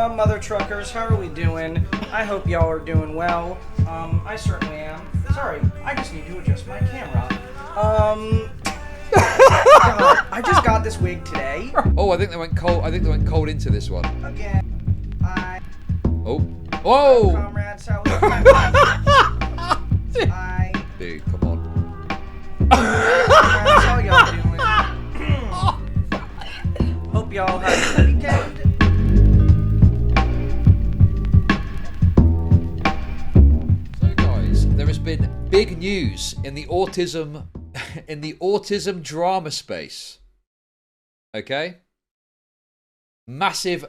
up, mother truckers? How are we doing? I hope y'all are doing well. I certainly am. Sorry, I just need to adjust my camera. God, I just got this wig today. Oh, I think they went cold. I think they went cold into this one. Again, Oh. Whoa! Comrades, how Dude, come on. Comrades, how y'all doing? Hope y'all had a good weekend. So guys, there has been big news in the autism drama space. Okay? Massive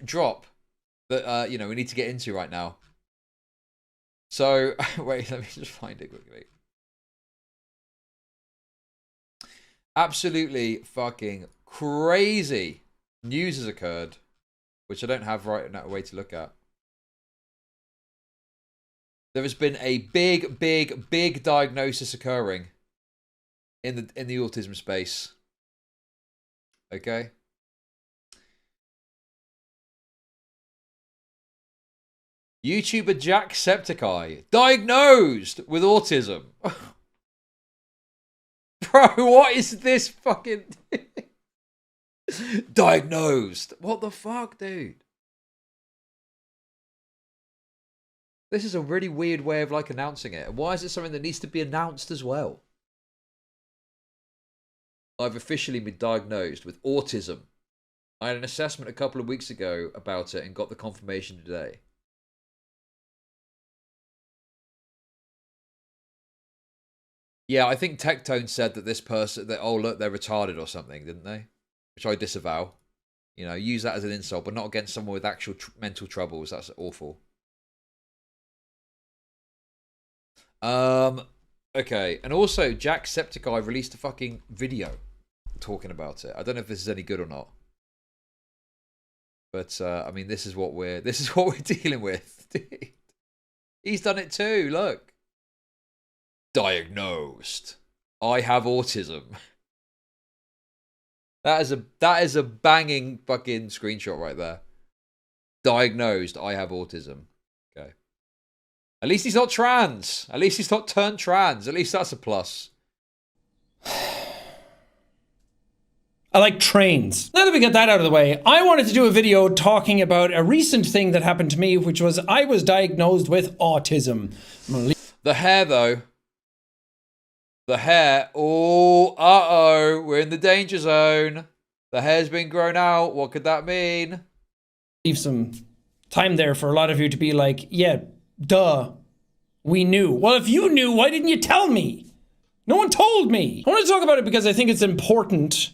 drop that we need to get into right now. So, wait, let me just find it quickly. Absolutely fucking crazy news has occurred, which I don't have right now a way to look at. There has been a big diagnosis occurring in the autism space. Okay? YouTuber JackSepticeye diagnosed with autism. Bro, what is this fucking diagnosed? What the fuck, dude? This is a really weird way of like announcing it. And why is it something that needs to be announced as well? I've officially been diagnosed with autism. I had an assessment a couple of weeks ago about it and got the confirmation today. Yeah, I think Tectone said that this person, that, oh look, they're retarded or something, didn't they? Which I disavow. You know, use that as an insult, but not against someone with actual mental troubles. That's awful. Okay, and also JackSepticeye released a fucking video talking about it. I don't know if this is any good or not. But I mean, this is what we're dealing with. He's done it too, look. Diagnosed. I have autism. That is a banging fucking screenshot right there. Diagnosed. I have autism. Okay. At least he's not trans. At least he's not turned trans. At least that's a plus. I like trains. Now that we got that out of the way, I wanted to do a video talking about a recent thing that happened to me, which was I was diagnosed with autism. The hair, though. The hair. Oh, uh-oh. We're in the danger zone. The hair's been grown out. What could that mean? Leave some time there for a lot of you to be like, yeah, duh. We knew. Well, if you knew, why didn't you tell me? No one told me. I want to talk about it because I think it's important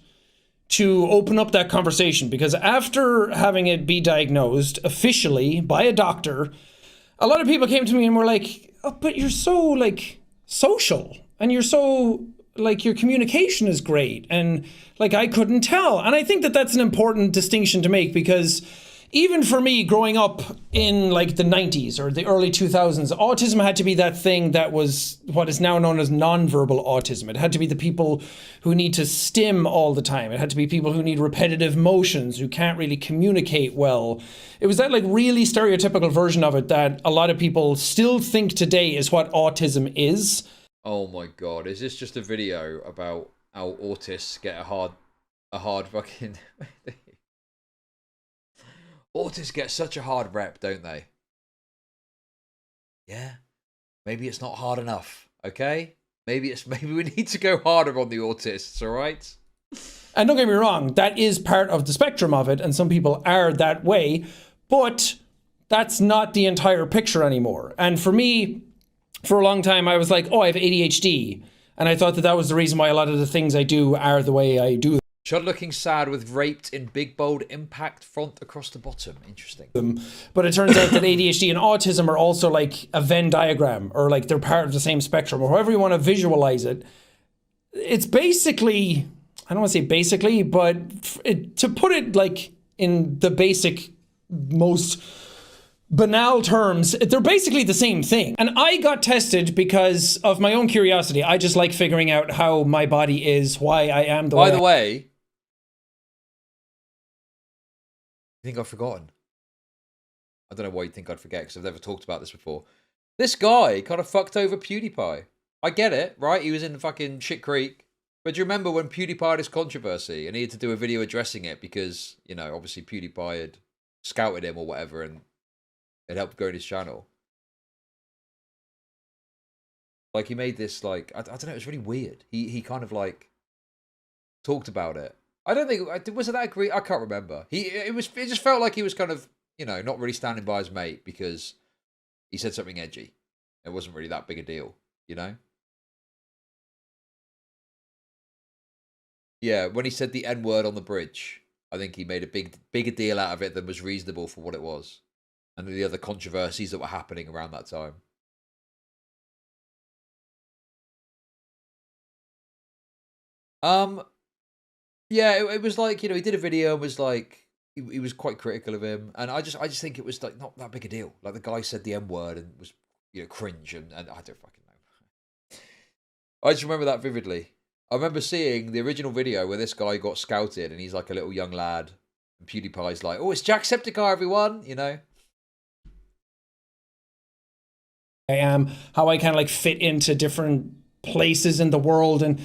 to open up that conversation, because after having it be diagnosed officially by a doctor, a lot of people came to me and were like, oh, but you're so like social and you're so like your communication is great, and like I couldn't tell. And I think that that's an important distinction to make, because even for me growing up in like the 90s or the early 2000s, autism had to be that thing that was what is now known as nonverbal autism. It had to be the people who need to stim all the time. It had to be people who need repetitive motions, who can't really communicate well. It was that like really stereotypical version of it that a lot of people still think today is what autism is. Oh my god, is this just a video about how autists get a hard fucking... Autists get such a hard rep, don't they? Yeah. Maybe it's not hard enough, okay? Maybe we need to go harder on the autists, all right? And don't get me wrong, that is part of the spectrum of it, and some people are that way, but that's not the entire picture anymore. And for me, for a long time, I was like, oh, I have ADHD. And I thought that that was the reason why a lot of the things I do are the way I do Chud looking sad with raped in big bold impact font across the bottom. Interesting. But it turns out that ADHD and autism are also like a Venn diagram, or like they're part of the same spectrum, or however you want to visualize it. It's basically, I don't want to say basically, but to put it like in the basic, most banal terms, they're basically the same thing. And I got tested because of my own curiosity. I just like figuring out how my body is, why I am the way. By the way, I think I've forgotten. I don't know why you'd think I'd forget, because I've never talked about this before. This guy kind of fucked over PewDiePie. I get it, right? He was in fucking Shit Creek. But do you remember when PewDiePie had his controversy and he had to do a video addressing it because, you know, obviously PewDiePie had scouted him or whatever and it helped grow his channel? Like, he made this, like, I don't know, it was really weird. He kind of, like, talked about it. I don't think, was it that agree? I can't remember. It just felt like he was kind of, you know, not really standing by his mate because he said something edgy. It wasn't really that big a deal, you know? Yeah, when he said the N-word on the bridge, I think he made a bigger deal out of it than was reasonable for what it was. And the other controversies that were happening around that time. Yeah, it was like, you know, he did a video and was like, he was quite critical of him. And I just think it was like not that big a deal. Like the guy said the M-word and was, you know, cringe and I don't fucking know. I just remember that vividly. I remember seeing the original video where this guy got scouted and he's like a little young lad. And PewDiePie's like, oh, it's JackSepticeye, everyone, you know? I am, how I kind of like fit into different places in the world, and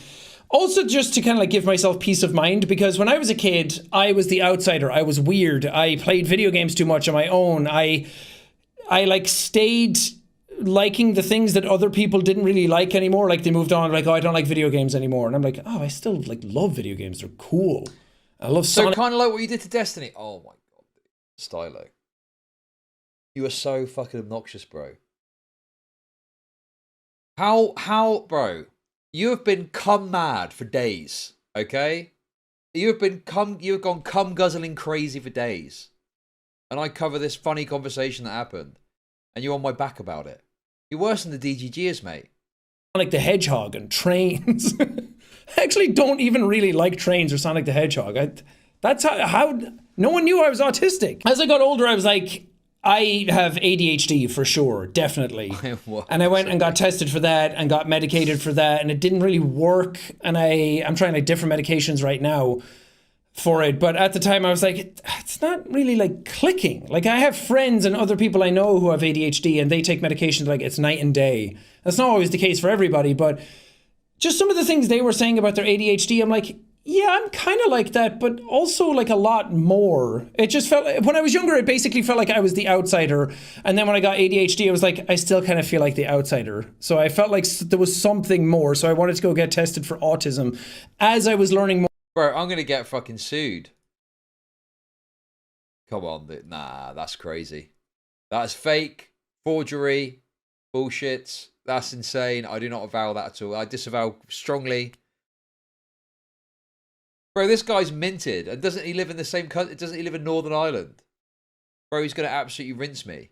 also just to kind of like give myself peace of mind, because when I was a kid, I was the outsider. I was weird. I played video games too much on my own. I like stayed liking the things that other people didn't really like anymore. Like they moved on, like, oh, I don't like video games anymore. And I'm like, oh, I still like love video games. They're cool. I love Sonic. So kind of like what you did to Destiny. Oh my God. Stylo. You are so fucking obnoxious, bro. How, bro? You have been cum mad for days, okay? You have gone cum guzzling crazy for days. And I cover this funny conversation that happened. And you're on my back about it. You're worse than the DGGers, mate. Sonic the Hedgehog and trains. I actually don't even really like trains or Sonic the Hedgehog. That's how no one knew I was autistic. As I got older, I was like, I have ADHD for sure, definitely. And I went and got tested for that and got medicated for that, and it didn't really work. And I'm trying like different medications right now for it. But at the time I was like, it's not really like clicking. Like I have friends and other people I know who have ADHD and they take medication like it's night and day. That's not always the case for everybody, but just some of the things they were saying about their ADHD, I'm like, yeah, I'm kind of like that, but also like a lot more. It just felt, when I was younger, it basically felt like I was the outsider. And then when I got ADHD, I was like, I still kind of feel like the outsider. So I felt like there was something more. So I wanted to go get tested for autism as I was learning more. Bro, I'm going to get fucking sued. Come on, nah, that's crazy. That's fake, forgery, bullshit. That's insane. I do not avow that at all. I disavow strongly. Bro, this guy's minted. And doesn't he live in the same country? Doesn't he live in Northern Ireland? Bro, he's going to absolutely rinse me.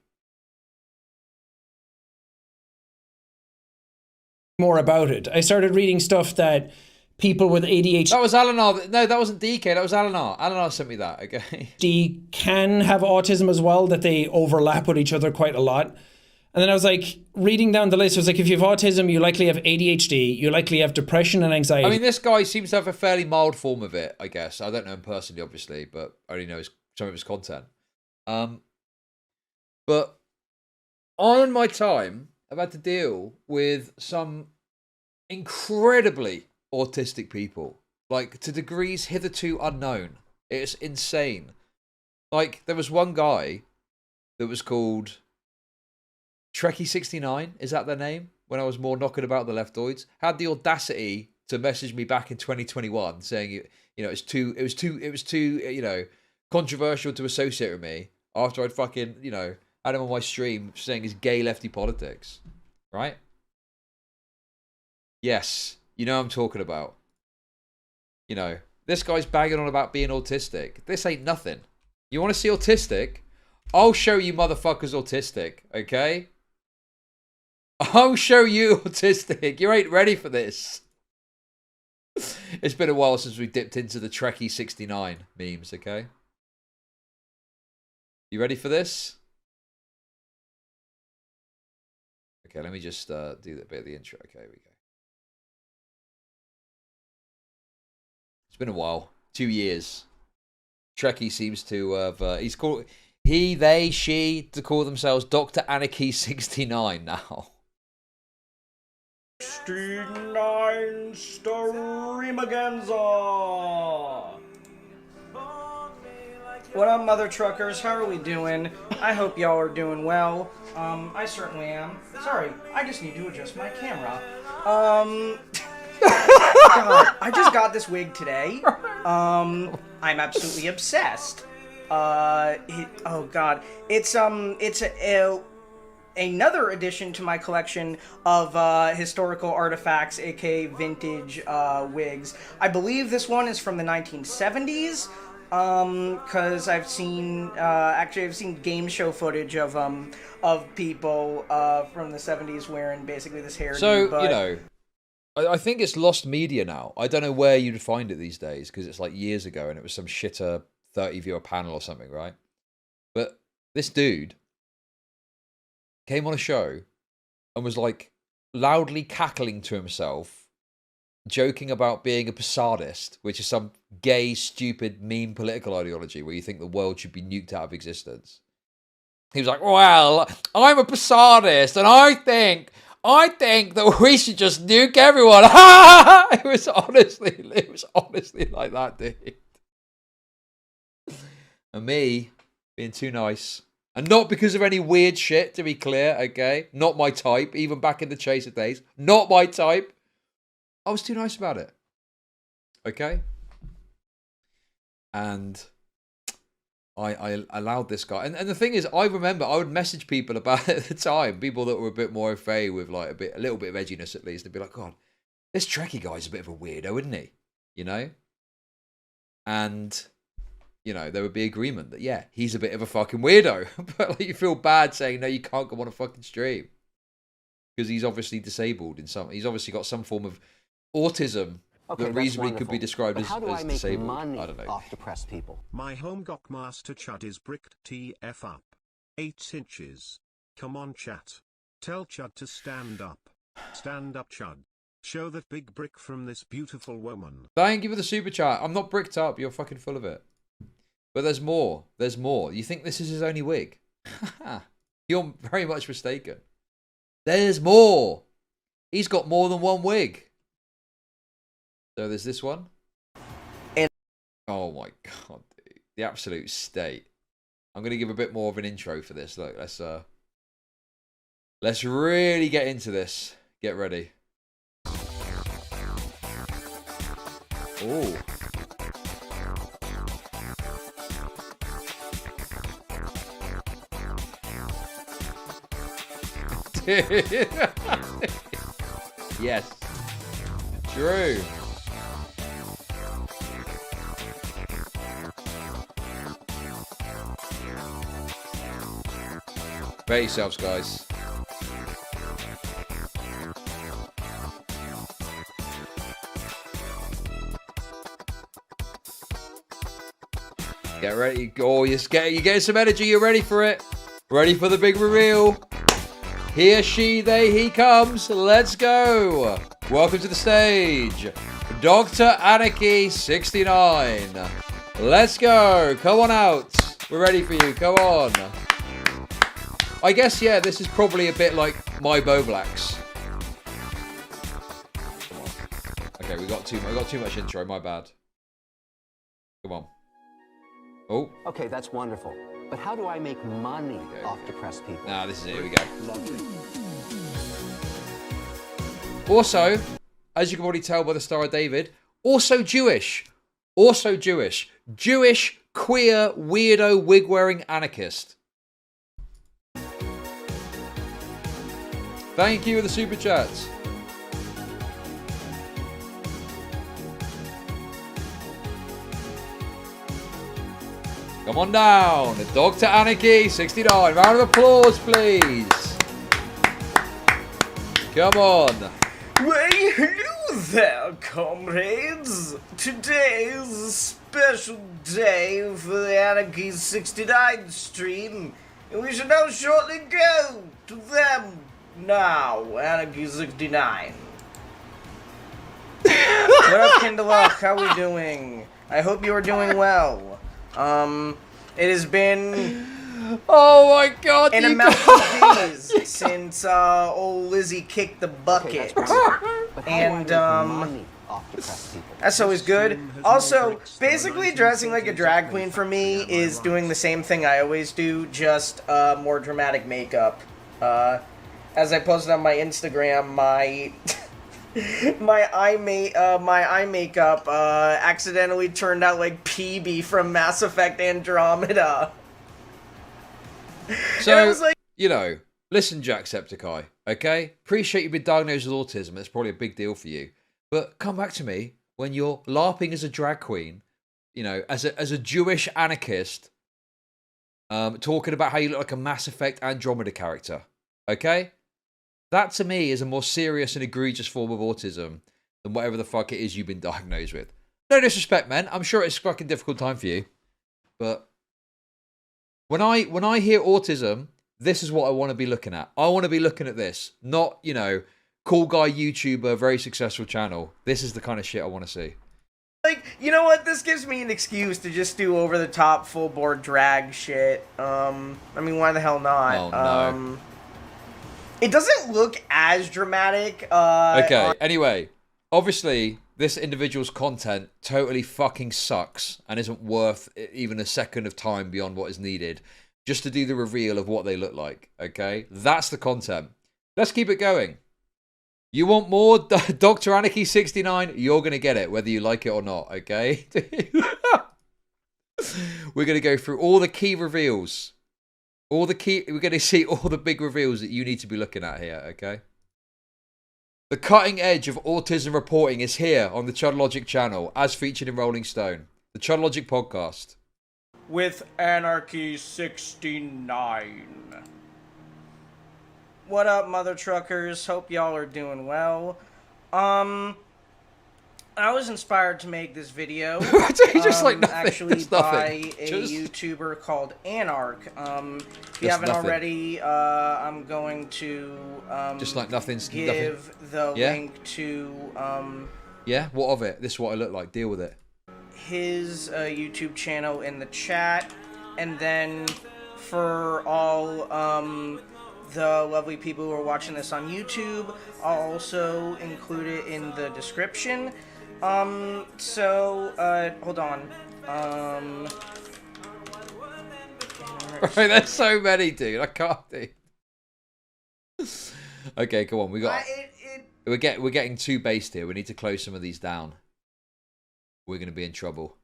More about it. I started reading stuff that people with ADHD... That was Alanar. No, that wasn't DK. That was Alanar. Alanar sent me that, okay? Can have autism as well, that they overlap with each other quite a lot. And then I was like, reading down the list, I was like, if you have autism, you likely have ADHD, you likely have depression and anxiety. I mean, this guy seems to have a fairly mild form of it, I guess. I don't know him personally, obviously, but I only know some of his content. But on my time, I've had to deal with some incredibly autistic people, like to degrees hitherto unknown. It's insane. Like, there was one guy that was called Trekkie69, is that their name? When I was more knocking about the leftoids, had the audacity to message me back in 2021 saying, you know, it was too, you know, controversial to associate with me after I'd fucking, you know, had him on my stream saying his gay lefty politics, right? Yes, you know what I'm talking about. You know, this guy's bagging on about being autistic. This ain't nothing. You want to see autistic? I'll show you motherfuckers autistic, okay? I'll show you autistic. You ain't ready for this. It's been a while since we dipped into the Trekkie69 memes, okay? You ready for this? Okay, let me just do that bit of the intro. Okay, here we go. It's been a while. 2 years. Trekkie seems to have... he, they, she to call themselves Dr. Anarchy 69 now. 69 Streamaganza! What up, mother truckers? How are we doing? I hope y'all are doing well. I certainly am. Sorry, I just need to adjust my camera. God, I just got this wig today. I'm absolutely obsessed. Oh God, it's another addition to my collection of historical artifacts, aka vintage wigs. I believe this one is from the 1970s. Cause I've seen game show footage of people from the 70s wearing basically this hairdo. So, but... you know, I think it's lost media now. I don't know where you'd find it these days, because it's like years ago and it was some shitter 30-viewer panel or something, right? But this dude came on a show and was like loudly cackling to himself, joking about being a Posadist, which is some gay, stupid, mean political ideology where you think the world should be nuked out of existence. He was like, well, I'm a Posadist and I think that we should just nuke everyone. It was honestly like that, dude. And me being too nice. And not because of any weird shit, to be clear, okay? Not my type, even back in the Chaser days. Not my type. I was too nice about it. Okay? And I allowed this guy. And the thing is, I remember I would message people about it at the time. People that were a bit more au fait with like a little bit of edginess at least. They'd be like, God, this Trekkie guy's a bit of a weirdo, isn't he? You know? And, you know, there would be agreement that, yeah, he's a bit of a fucking weirdo. But like, you feel bad saying, no, you can't go on a fucking stream. Because he's obviously disabled in some... He's obviously got some form of autism that reasonably could be described as disabled. I don't know. Off depressed people. My home Gokmaster Chud is bricked TF up. 8 inches. Come on, chat. Tell Chud to stand up. Stand up, Chud. Show that big brick from this beautiful woman. Thank you for the super chat. I'm not bricked up. You're fucking full of it. But there's more. There's more. You think this is his only wig? You're very much mistaken. There's more. He's got more than one wig. So there's this one. Oh my God, dude. The absolute state. I'm going to give a bit more of an intro for this. Look, let's really get into this. Get ready. Oh. Yes. True. Prepare yourselves, guys. Get ready. Oh, you're getting some energy. You're ready for it. Ready for the big reveal. Here, she, they, he comes. Let's go. Welcome to the stage, Dr. Anarchy 69. Let's go. Come on out. We're ready for you. Come on. I guess, yeah, this is probably a bit like my Boblax. Come on. Okay, I got too much intro. My bad. Come on. Oh. Okay, that's wonderful. But how do I make money off depressed people? Nah, this is it. Here we go. Lovely. Also, as you can already tell by the Star of David, also Jewish. Also Jewish. Jewish, queer, weirdo, wig-wearing anarchist. Thank you for the super chats. Come on down, Dr. Anarchy 69. Round of applause, please. Come on. Well, hello there, comrades. Today is a special day for the Anarchy 69 stream, and we shall now shortly go to them. Now, Anarchy 69. What up, Kindlelock? How we doing? I hope you are doing well. It has been Oh my god! an you amount guys- of days since old Lizzie kicked the bucket. But how do I And, make money off depressed people? That's always good. Also, basically dressing like a drag queen for me is doing the same thing I always do, just more dramatic makeup. As I posted on my Instagram, my my eye makeup accidentally turned out like PB from Mass Effect Andromeda. So, And I was like, you know, listen, JackSepticeye, okay? Appreciate you've been diagnosed with autism. It's probably a big deal for you. But come back to me when you're LARPing as a drag queen, you know, as a Jewish anarchist, talking about how you look like a Mass Effect Andromeda character, okay? That, to me, is a more serious and egregious form of autism than whatever the fuck it is you've been diagnosed with. No disrespect, man. I'm sure it's a fucking difficult time for you. But when I hear autism, this is what I want to be looking at. I want to be looking at this. Not, you know, cool guy YouTuber, very successful channel. This is the kind of shit I want to see. like, you know what? This gives me an excuse to just do over-the-top, full-board drag shit. I mean, why the hell not? Oh, no. It doesn't look as dramatic. Okay, anyway, obviously, this individual's content totally fucking sucks and isn't worth even a second of time beyond what is needed just to do the reveal of what they look like, okay? That's the content. Let's keep it going. You want more Dr. Anarchy 69? You're going to get it, whether you like it or not, okay? We're going to go through all the key reveals. We're going to see all the big reveals that you need to be looking at here, okay? The cutting edge of autism reporting is here on the Chudlogic channel, as featured in Rolling Stone. The Chudlogic podcast. with Anarchy 69. What up, mother truckers? Hope y'all are doing well. I was inspired to make this video. Just like nothing. Actually, It's nothing. by a Just- YouTuber called Anarch. If you Just haven't nothing. already, I'm going to Just like nothing's give the Yeah? link to Yeah? What of it? This is what I look like. Deal with it. his YouTube channel in the chat, and then for all the lovely people who are watching this on YouTube, I'll also include it in the description. Hold on. Right, there's so many, dude. I can't do. Okay, come on. We're getting too based here. We need to close some of these down. We're going to be in trouble.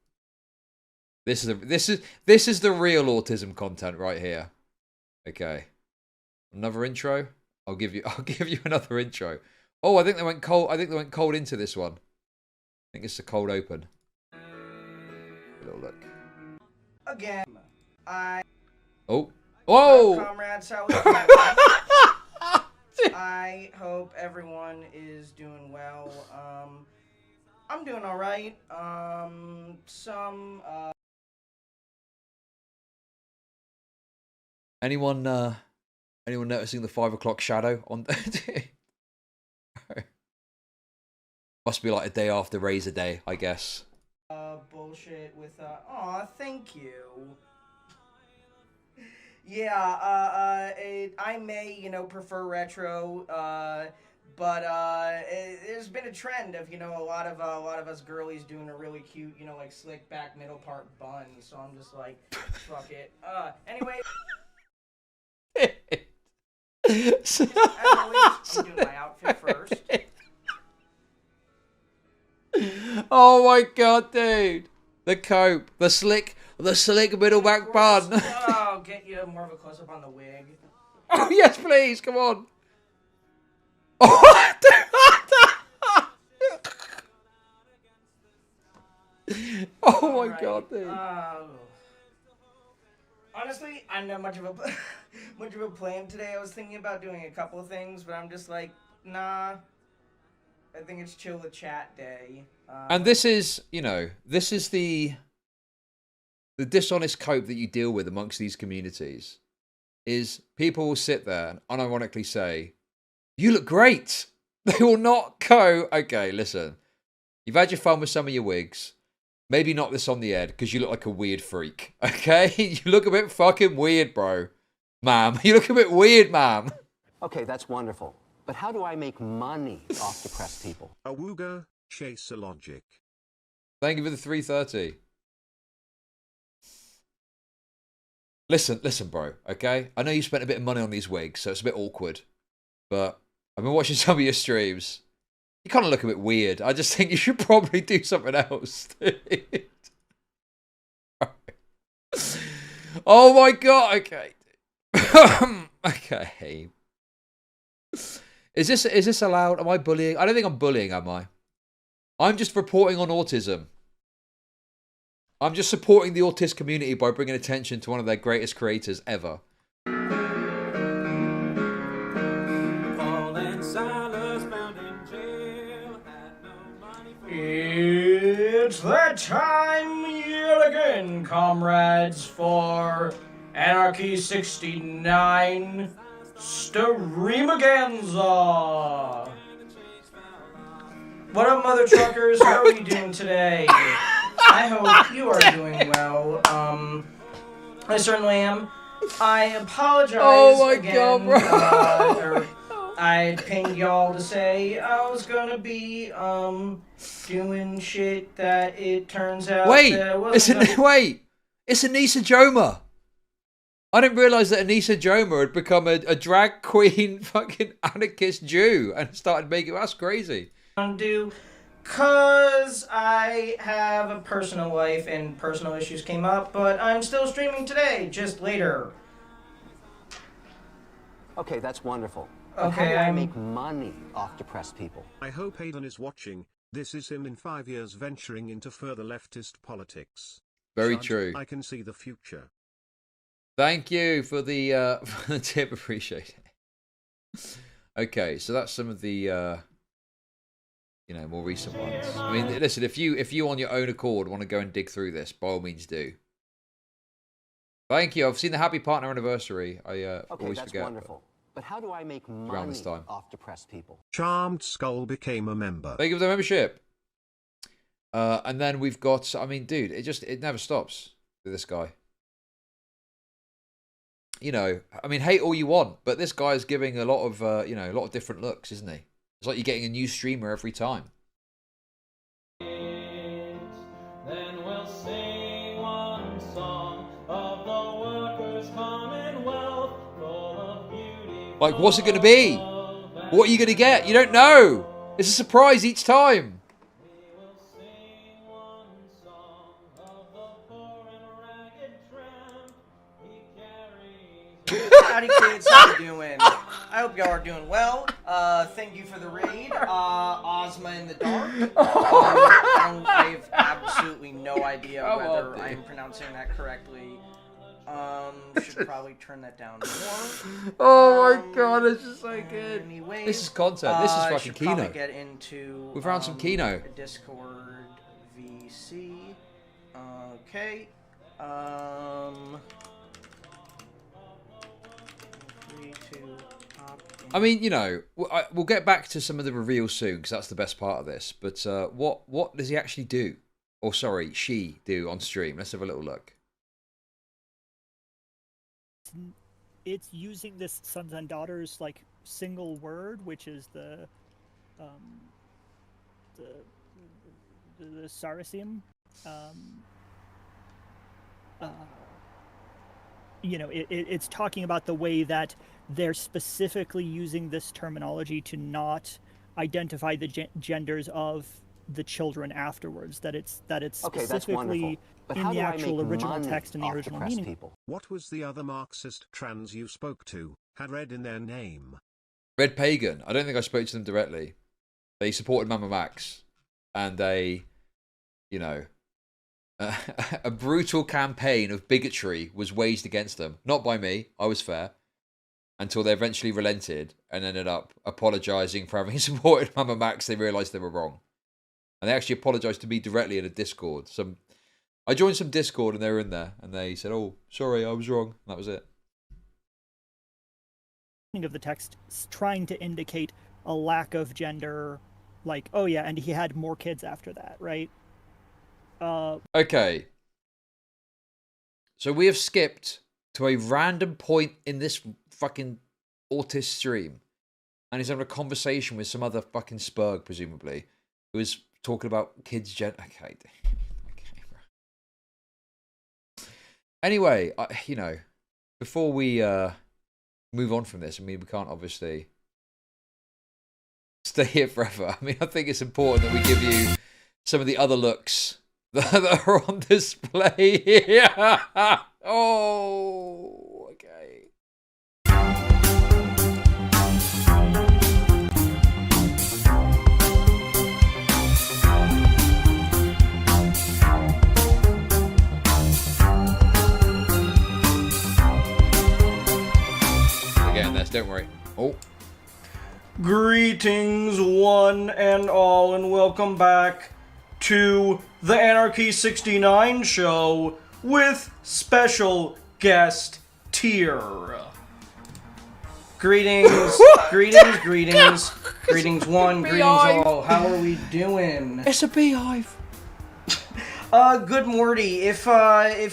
This is the real autism content right here. Okay. Another intro. I'll give you another intro. Oh, I think they went cold. I think they went cold into this one. I think it's a cold open. A little look. Again, Oh. Whoa! comrades, how is I hope everyone is doing well. I'm doing all right. Anyone noticing the 5 o'clock shadow on? Must be like a day after Razor Day, I guess. Bullshit with aw, thank you. Yeah, I may, prefer retro, but there's been a trend of, a lot of us girlies doing a really cute, like slick back middle part bun, so I'm just like, fuck it. Anyway, as always, I'm doing my outfit first. Oh my god, dude! The cope, the slick middle back bun. I'll get you more of a close up on the wig. Oh yes, please, come on. Oh, oh my Alright, god, dude. Honestly, I didn't have much of a plan today. I was thinking about doing a couple of things, but I'm just like, nah. I think it's chill with chat day. And this is, this is the dishonest cope that you deal with amongst these communities. Is people will sit there and unironically say, "You look great." They will not go, "Okay, listen, you've had your fun with some of your wigs. Maybe not this on the air because you look like a weird freak. Okay? You look a bit fucking weird, bro. Ma'am. You look a bit weird, ma'am. Okay, that's wonderful. But how do I make money off depressed people? Awooga, chudlogic. Thank you for the 330. Listen, bro, okay? I know you spent a bit of money on these wigs, so it's a bit awkward. But I've been watching some of your streams. You kind of look a bit weird. I just think you should probably do something else. Oh my god, okay. Okay. Is this allowed? Am I bullying? I don't think I'm bullying, am I? I'm just reporting on autism. I'm just supporting the autist community by bringing attention to one of their greatest creators ever. It's that time yet again, comrades, for Anarchy 69 Streamaganza. What up, mother truckers? How are you doing today? I hope you are doing well. I certainly am. I apologize again. God, bro. I pinged y'all to say I was gonna be doing shit that it turns out that wasn't. Wait, it's Anissa Joma. I didn't realise that Anissa Joma had become a drag queen fucking anarchist Jew and started making that's crazy. Do cause I have a personal life and personal issues came up, but I'm still streaming today, just later. Okay, that's wonderful. Okay, how do I make money off depressed people? I hope Hayden is watching. This is him in 5 years venturing into further leftist politics. Very Chud, true. I can see the future. Thank you for the tip. Appreciate it. Okay, so that's some of the more recent ones. I mean, listen, if you on your own accord want to go and dig through this, by all means do. Thank you. I've seen the happy partner anniversary. I Okay, always that's forget. wonderful. But how do I make Around this money time. off depressed people? Charmed Skull became a member. Thank you for the membership. And then we've got, I mean, dude, it never stops with this guy. You know, I mean, hate all you want, but this guy's giving a lot of, a lot of different looks, isn't he? It's like you're getting a new streamer every time. Then we'll sing one song of the workers' commonwealth, full of beauty. Like, what's it going to be? What are you going to get? You don't know. It's a surprise each time. We will sing one song of the poor and ragged tramp. He carries. Howdy kids, how you doing? I hope y'all are doing well. Thank you for the raid. Ozma in the Dark. I have absolutely no idea whether I'm pronouncing that correctly. Should probably turn that down more. Oh my god, it's just so good. Anyway, This is content. This is fucking should probably Kino. get into We've found some Kino. Discord VC. Okay. I mean, we'll get back to some of the reveals soon because that's the best part of this. But what does he actually do? Or sorry, she do on stream? Let's have a little look. It's using this sons and daughters like single word, which is the sarcasm. It's talking about the way that they're specifically using this terminology to not identify the genders of the children afterwards. That it's Okay, that's wonderful. specifically But in how the do I actual make original money text and the off original depressed meaning. people? What was the other Marxist trans you spoke to, had red in their name? Red Pagan. I don't think I spoke to them directly. They supported Mama Max. And a brutal campaign of bigotry was waged against them. Not by me. I was fair. Until they eventually relented and ended up apologising for having supported Mama Max. They realised they were wrong. And they actually apologised to me directly in a Discord. I joined some Discord and they were in there. And they said, oh, sorry, I was wrong. And that was it. Of the text trying to indicate a lack of gender, like, oh yeah, and he had more kids after that, right? Okay. So we have skipped to a random point in this fucking autist stream. And he's having a conversation with some other fucking spurg, presumably, who is talking about kids' Okay. Okay, bro. Anyway, you know, before we move on from this, I mean, we can't obviously stay here forever. I mean, I think it's important that we give you some of the other looks that are on display here. Oh, okay. Again, this, don't worry. Oh. Greetings, one and all, and welcome back to the Anarchy 69 show with special guest Tier. Greetings, greetings, greetings one, greetings all. How are we doing? It's a beehive. Good Morty. If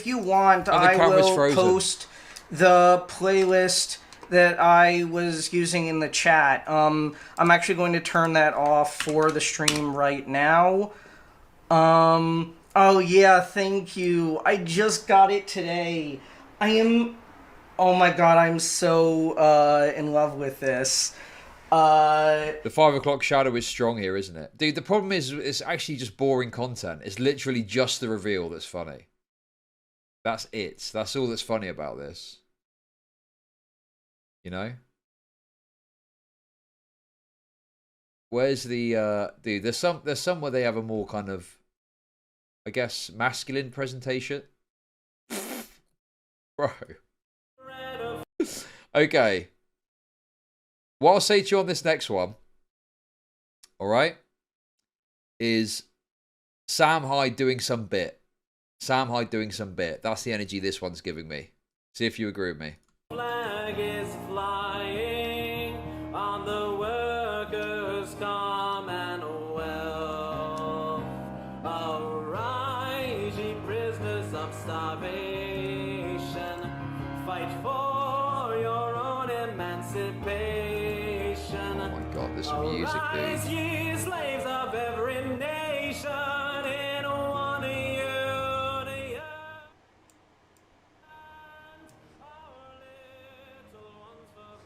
you want, I will post the playlist that I was using in the chat. I'm actually going to turn that off for the stream right now. Oh yeah, thank you. I just got it today. Oh my god, I'm so, in love with this. The 5 o'clock shadow is strong here, isn't it? Dude, the problem is, it's actually just boring content. It's literally just the reveal that's funny. That's it. That's all that's funny about this. You know? Where's the dude, there's some where they have a more kind of, I guess, masculine presentation. Bro. Okay. What I'll say to you on this next one, alright, is Sam Hyde doing some bit. Sam Hyde doing some bit. That's the energy this one's giving me. See if you agree with me. Flag is flying on the workers' commonwealth. Arise, ye prisoners of starvation. Fight for your own emancipation. Oh my god, this music, Arise, dude. ye slaves of every nation in one union.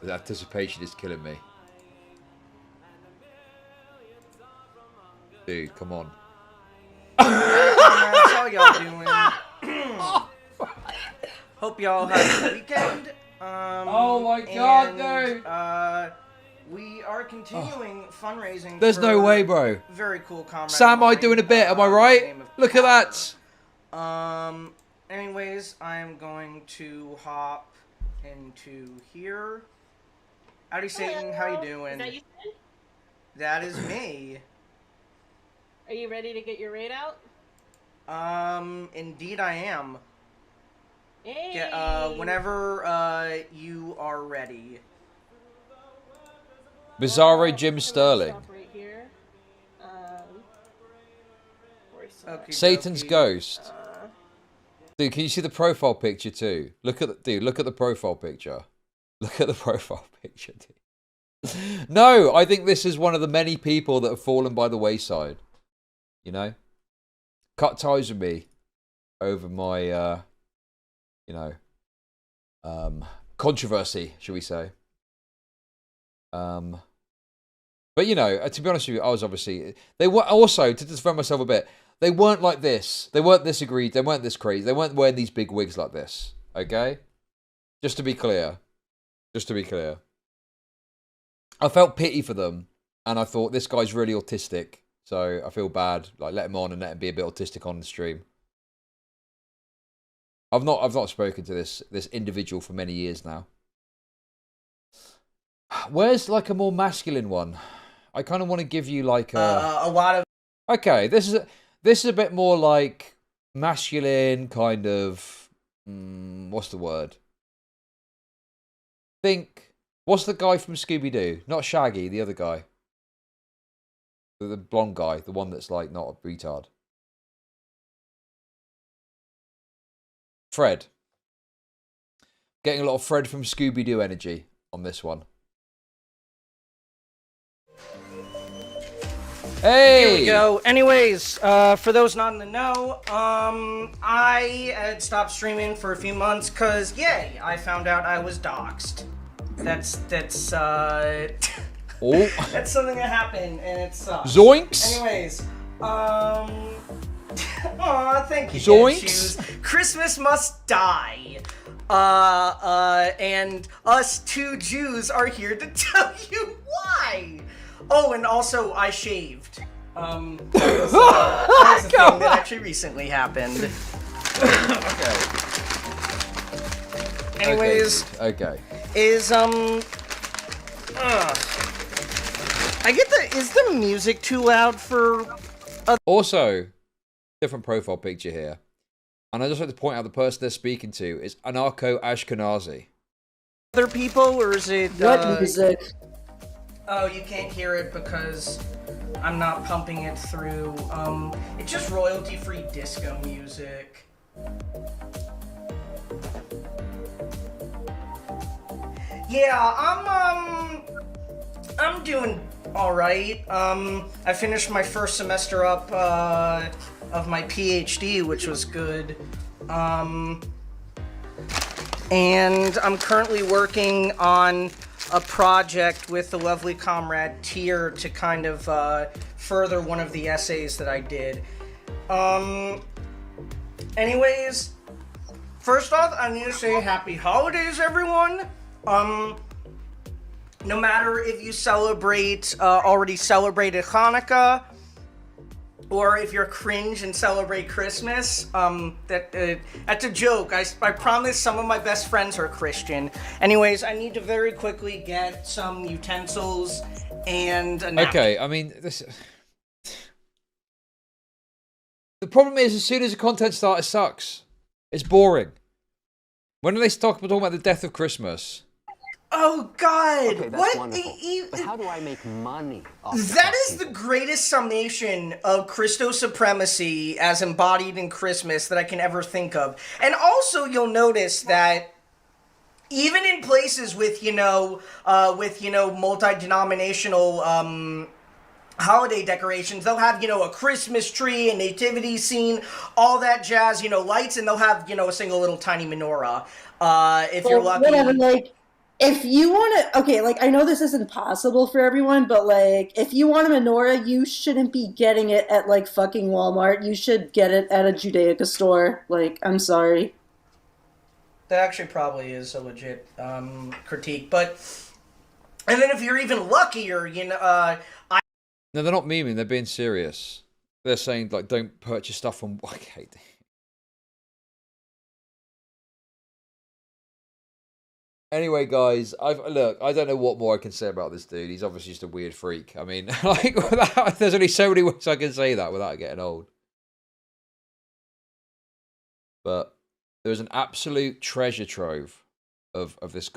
The anticipation is killing me. Dude, come on. How y'all doing? Hope y'all had a good weekend. Oh my god, dude! We are continuing fundraising. There's no way, bro. Very cool comrade. Sam Hyde doing a bit, am I right? Look at that! Anyways, I'm going to hop into here. Howdy, Satan. How you doing? Is that you, Sid? That is me. Are you ready to get your raid out? Indeed I am. Hey. Yeah, whenever, you are ready. Bizarro Jim Sterling. Stop right here. Okay, Satan's okay. Ghost. Dude, can you see the profile picture too? Look at the profile picture. Look at the profile picture, dude. No, I think this is one of the many people that have fallen by the wayside. You know? Cut ties with me over my, controversy, shall we say. But, you know, to be honest with you, I was obviously... They were also, to defend myself a bit, they weren't like this. They weren't this agreed. They weren't this crazy. They weren't wearing these big wigs like this. Okay? Just to be clear. Just to be clear. I felt pity for them, and I thought, this guy's really autistic, so I feel bad. Like, let him on and let him be a bit autistic on the stream. I've not spoken to this individual for many years now. Where's like a more masculine one? I kind of want to give you like a lot of... Okay, this is a bit more like masculine kind of... what's the word? Think... What's the guy from Scooby-Doo? Not Shaggy, the other guy. The blonde guy, the one that's like not a retard. Fred. Getting a lot of Fred from Scooby-Doo energy on this one. Hey! Here we go. Anyways, for those not in the know, I had stopped streaming for a few months because, yay, I found out I was doxxed. That's Oh. that's something that happened, and it sucks. Zoinks! Anyways, aw, thank you, Zoinks! Dead Shoes. Christmas must die. And us two Jews are here to tell you why. Oh, and also I shaved. That was a thing that actually recently happened. Okay. Anyways, Okay. is is the music too loud for Also, different profile picture here. And I just like to point out the person they're speaking to is Anarcho Ashkenazi. other people, or is it What music? Oh, you can't hear it because I'm not pumping it through. It's just royalty-free disco music. Yeah, I'm doing all right. I finished my first semester up of my PhD, which was good. And I'm currently working on a project with the lovely comrade Tier to kind of further one of the essays that I did. Anyways, first off, I need to say happy holidays, everyone. No matter if you celebrate, already celebrated Hanukkah, or if you're cringe and celebrate Christmas, that's a joke. I promise some of my best friends are Christian. Anyways, I need to very quickly get some utensils and a napkin. Okay, I mean, this. The problem is, as soon as the content starter sucks, it's boring. When do they start talking about the death of Christmas? Oh God! Okay, that's what? wonderful. But how do I make money off That is the greatest summation of Christo supremacy as embodied in Christmas that I can ever think of. And also, you'll notice that even in places with multi-denominational holiday decorations, they'll have, a Christmas tree, a nativity scene, all that jazz, lights, and they'll have, a single little tiny menorah. If you're lucky. Whatever, like, if you want to, okay, like, I know this isn't possible for everyone, but, like, if you want a menorah, you shouldn't be getting it at, like, fucking Walmart. You should get it at a Judaica store. Like, I'm sorry. That actually probably is a legit critique, but... And then if you're even luckier, No, they're not memeing, they're being serious. They're saying, like, don't purchase stuff from... Okay. Anyway, guys, look, I don't know what more I can say about this dude. He's obviously just a weird freak. I mean, like, there's only so many ways I can say that without getting old. But there's an absolute treasure trove of this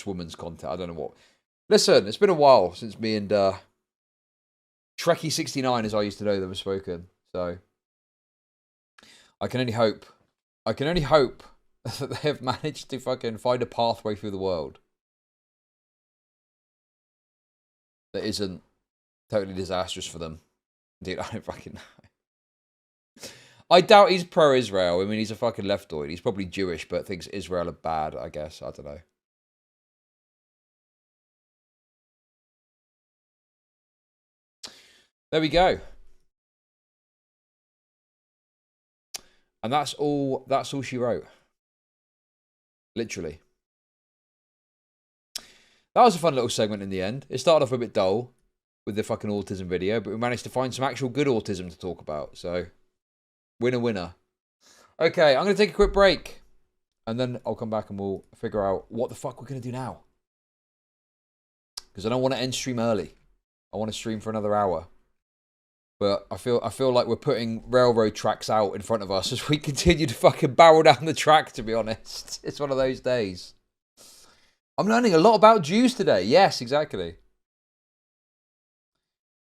woman's content. I don't know what. Listen, it's been a while since me and Trekkie69, as I used to know them, have spoken. So I can only hope that they have managed to fucking find a pathway through the world that isn't totally disastrous for them. Dude, I don't fucking know. I doubt he's pro-Israel. I mean, he's a fucking leftoid. He's probably Jewish, but thinks Israel are bad, I guess. I don't know. There we go. And that's all she wrote. Literally. That was a fun little segment in the end. It started off a bit dull with the fucking autism video, but we managed to find some actual good autism to talk about. So, winner, winner. Okay, I'm going to take a quick break. And then I'll come back and we'll figure out what the fuck we're going to do now. Because I don't want to end stream early. I want to stream for another hour. But I feel like we're putting railroad tracks out in front of us as we continue to fucking barrel down the track, to be honest. It's one of those days. I'm learning a lot about Jews today. Yes, exactly.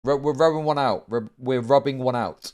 We're rubbing one out. We're rubbing one out.